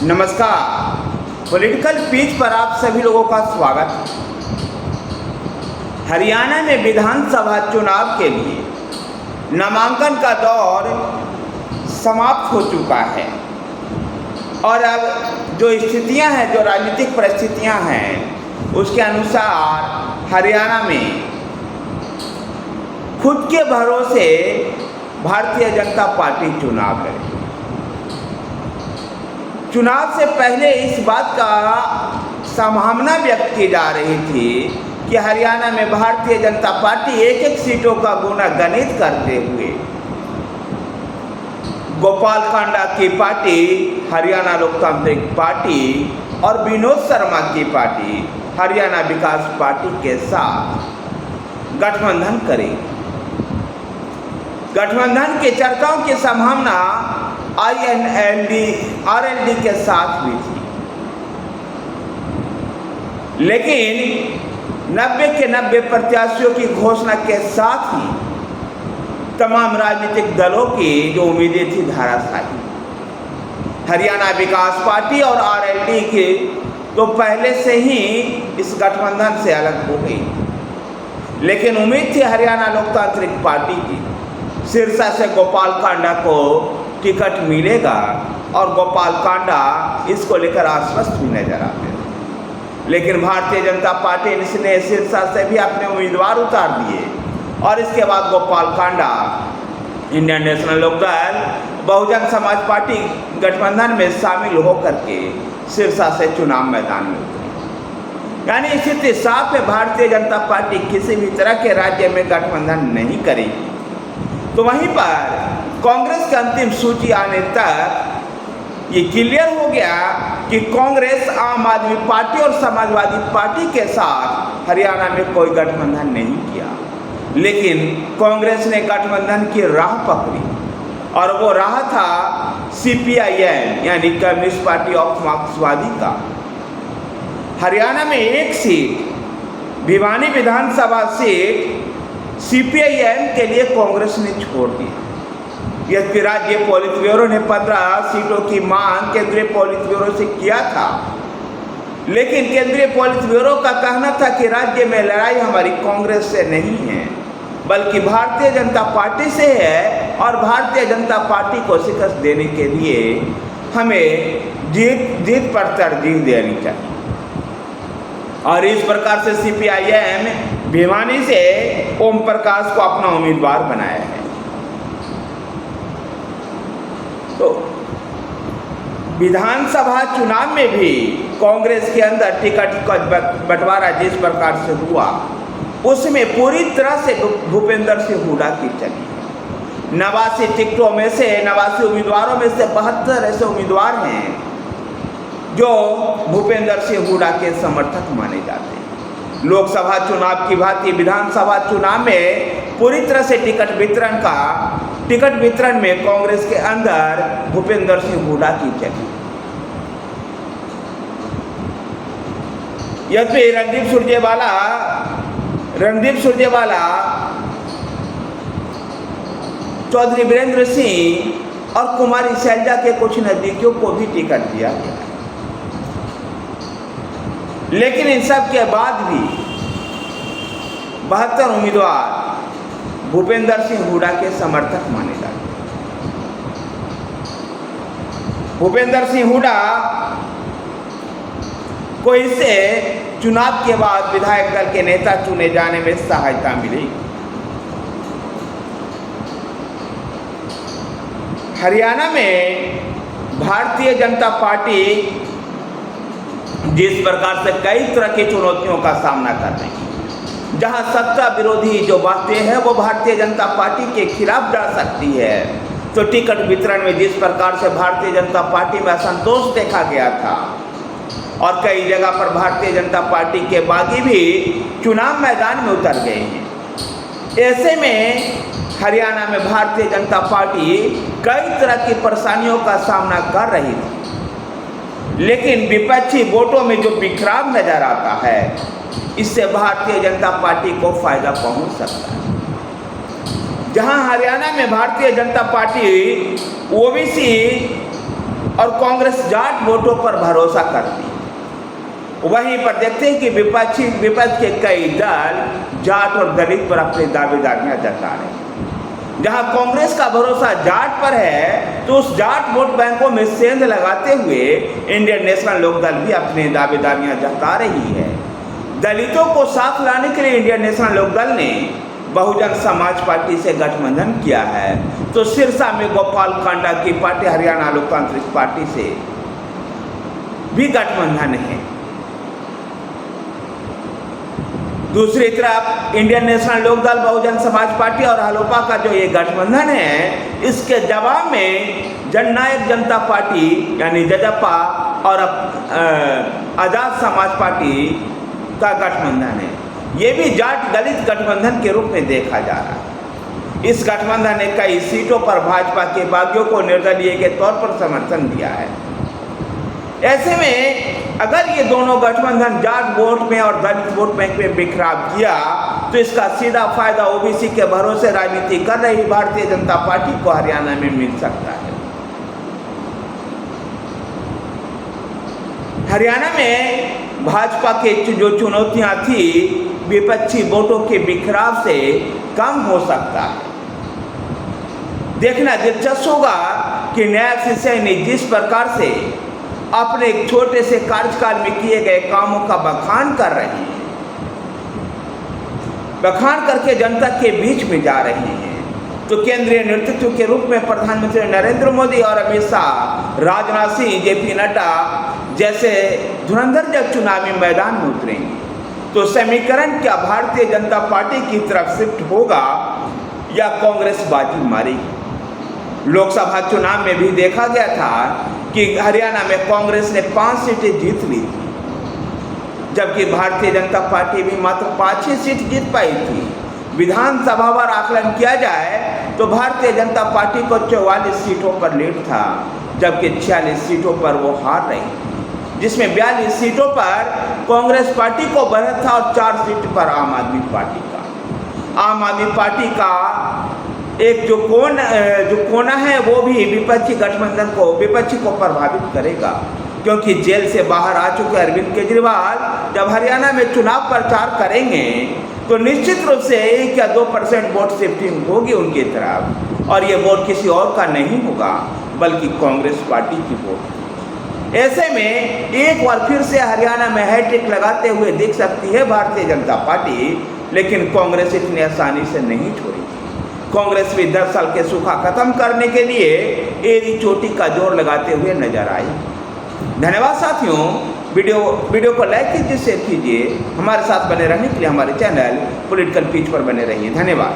नमस्कार। Political peach पर आप सभी लोगों का स्वागत। हरियाणा में विधानसभा चुनाव के लिए नामांकन का दौर समाप्त हो चुका है और अब जो स्थितियां हैं, जो राजनीतिक परिस्थितियां हैं, उसके अनुसार हरियाणा में खुद के भरोसे भारतीय जनता पार्टी चुनाव लड़ेगी। चुनाव से पहले इस बात का संभावना व्यक्त की जा रही थी कि हरियाणा में भारतीय जनता पार्टी एक एक सीटों का गुणागणित करते हुए गोपाल कांडा की पार्टी, हरियाणा लोकतांत्रिक पार्टी और विनोद शर्मा की पार्टी, हरियाणा विकास पार्टी के साथ गठबंधन करेगी। गठबंधन के चर्चाओं की संभावना आरएलडी के साथ भी थी, लेकिन 90 के 90 प्रत्याशियों की घोषणा के साथ ही तमाम राजनीतिक दलों की जो उम्मीदें थी धराशायी। हरियाणा विकास पार्टी और आरएलडी के तो पहले से ही इस गठबंधन से अलग हो गई, लेकिन उम्मीद थी हरियाणा लोकतांत्रिक पार्टी की सिरसा से गोपाल कांडा को टिकट मिलेगा और गोपाल कांडा इसको लेकर आश्वस्त भी नजर आते थे। लेकिन भारतीय जनता पार्टी ने सिरसा से भी अपने उम्मीदवार उतार दिए और इसके बाद Gopal Kanda Indian national Lokdal Bahujan Samaj party गठबंधन में शामिल होकर के सिरसा से चुनाव मैदान में उतरी। यानी स्थिति साफ है, भारतीय जनता पार्टी किसी भी तरह के राज्य में गठबंधन नहीं करेगी। तो वहीं पर कांग्रेस की अंतिम सूची आने तक ये क्लियर हो गया कि कांग्रेस आम आदमी पार्टी और समाजवादी पार्टी के साथ हरियाणा में कोई गठबंधन नहीं किया, लेकिन कांग्रेस ने गठबंधन की राह पकड़ी और वो राह था सीपीआईएम यानी कम्युनिस्ट पार्टी ऑफ मार्क्सवादी का। हरियाणा में एक सीट, भिवानी विधानसभा सीट सीपीआईएम के लिए कांग्रेस ने छोड़ दी। यद्यपि राज्य पोलित ब्यूरो ने 15 सीटों की मांग केंद्रीय पोलित ब्यूरो से किया था, लेकिन केंद्रीय पोलित ब्यूरो का कहना था कि राज्य में लड़ाई हमारी कांग्रेस से नहीं है बल्कि भारतीय जनता पार्टी से है और भारतीय जनता पार्टी को शिकस्त देने के लिए हमें जीत पर तरजीह देनी चाहिए। और इस प्रकार से सीपीआईएम भिवानी से ओम प्रकाश को अपना उम्मीदवार बनाया है। तो विधानसभा चुनाव में भी कांग्रेस के अंदर टिकट का बंटवारा जिस प्रकार से हुआ, उसमें पूरी तरह से भूपेंद्र सिंह हुड्डा की चली। 89 टिकटों में से 89 उम्मीदवारों में से 72 ऐसे उम्मीदवार हैं जो भूपेंद्र सिंह हुड्डा के समर्थक माने जाते हैं। लोकसभा चुनाव की भांति विधानसभा चुनाव में पूरी तरह से टिकट वितरण में कांग्रेस के अंदर भूपेंद्र सिंह हुड्डा की चली। यद्यपि रणदीप सुरजेवाला, चौधरी वीरेंद्र सिंह और कुमारी शैलजा के कुछ नजदीकियों को भी टिकट दिया गया, लेकिन इन सब के बाद भी 72 उम्मीदवार भूपेंद्र सिंह हुड्डा के समर्थक माने जाते हैं। भूपेंद्र सिंह हुड्डा को इससे चुनाव के बाद विधायक दल के नेता चुने जाने में सहायता मिली। हरियाणा में भारतीय जनता पार्टी जिस प्रकार से कई तरह की चुनौतियों का सामना कर रही है, जहां सत्ता विरोधी जो बातें हैं वो भारतीय जनता पार्टी के खिलाफ जा सकती है, तो टिकट वितरण में जिस प्रकार से भारतीय जनता पार्टी में असंतोष देखा गया था और कई जगह पर भारतीय जनता पार्टी के बागी भी चुनाव मैदान में उतर गए हैं, ऐसे में हरियाणा में भारतीय जनता पार्टी कई तरह की परेशानियों का सामना कर रही थी, लेकिन विपक्षी वोटों में जो बिखराव नजर आता है, इससे भारतीय जनता पार्टी को फायदा पहुंच सकता है। जहां हरियाणा में भारतीय जनता पार्टी ओबीसी और कांग्रेस जाट वोटों पर भरोसा करती है। वहीं पर देखते हैं कि विपक्ष के कई दल जाट और दलित पर अपनी दावेदारियां जता रहे हैं। जहां कांग्रेस का भरोसा जाट पर है, तो उस जाट वोट बैंकों में सेंध लगाते हुए इंडियन नेशनल लोकदल भी अपनी दावेदारियां जता रही है। दलितों को साथ लाने के लिए इंडियन नेशनल लोकदल ने बहुजन समाज पार्टी से गठबंधन किया है, तो सिरसा में गोपाल कांडा की पार्टी हरियाणा लोकतांत्रिक पार्टी से भी गठबंधन है। दूसरी तरफ Indian national Lokdal, Bahujan Samaj party और हलोपा का जो ये गठबंधन है, इसके जवाब में जननायक जनता पार्टी यानी जजपा और आजाद समाज पार्टी का गठबंधन है। ये भी जाट दलित गठबंधन के रूप में देखा जा रहा है। इस गठबंधन ने कई सीटों पर भाजपा के बागियों को निर्दलीय के तौर पर समर्थन दिया है। ऐसे में अगर ये दोनों गठबंधन जाट वोट में और दलित वोट बैंक में बिखराव किया, तो इसका सीधा फायदा ओबीसी के भरोसे राजनीति कर रही भारतीय जनता पार्टी को हरियाणा में मिल सकता है। हरियाणा में भाजपा के जो चुनौतियां थी, विपक्षी वोटों के बिखराव से कम हो सकता है। देखना दिलचस्प होगा कि न्याय शिवसेना ने जिस प्रकार से अपने एक छोटे से कार्यकाल में किए गए कामों का बखान कर रहे हैं, बखान करके जनता के बीच में जा रहे हैं, तो केंद्रीय नेतृत्व के रूप में प्रधानमंत्री नरेंद्र मोदी और अमित शाह, राजनाथ सिंह, जेपी नड्डा जैसे धुरंधर जब चुनावी मैदान में उतरेंगे, तो समीकरण क्या भारतीय जनता पार्टी की तरफ शिफ्ट होगा या कांग्रेस बाजी मारेगी। लोकसभा चुनाव में भी देखा गया था कि हरियाणा में कांग्रेस ने 5 सीटें जीत ली थी, जबकि भारतीय जनता पार्टी भी मात्र 5 ही सीट जीत पाई थी। विधानसभा पर आकलन किया जाए तो भारतीय जनता पार्टी को 44 सीटों पर लीड था, जबकि 46 सीटों पर वो हार रही, जिसमें 42 सीटों पर कांग्रेस पार्टी को बढ़त था और 4 सीट पर आम आदमी पार्टी का। आम आदमी पार्टी का एक जो कोना है, वो भी विपक्षी गठबंधन को, विपक्षी को प्रभावित करेगा, क्योंकि जेल से बाहर आ चुके अरविंद केजरीवाल जब हरियाणा में चुनाव प्रचार करेंगे, तो निश्चित रूप से 1 या 2% वोट शिफ्टिंग होगी उनकी तरफ, और ये वोट किसी और का नहीं होगा बल्कि कांग्रेस पार्टी की वोट। ऐसे में एक बार फिर से हरियाणा में हैट्रिक लगाते हुए दिख सकती है भारतीय जनता पार्टी, लेकिन कांग्रेस इतनी आसानी से नहीं छोड़ेगी। कांग्रेस भी 10 साल के सूखा खत्म करने के लिए एड़ी चोटी का जोर लगाते हुए नजर आई। धन्यवाद साथियों, वीडियो को लाइक कीजिए, शेयर कीजिए। हमारे साथ बने रहने के लिए हमारे चैनल पॉलिटिकल पिच पर बने रहिए। धन्यवाद।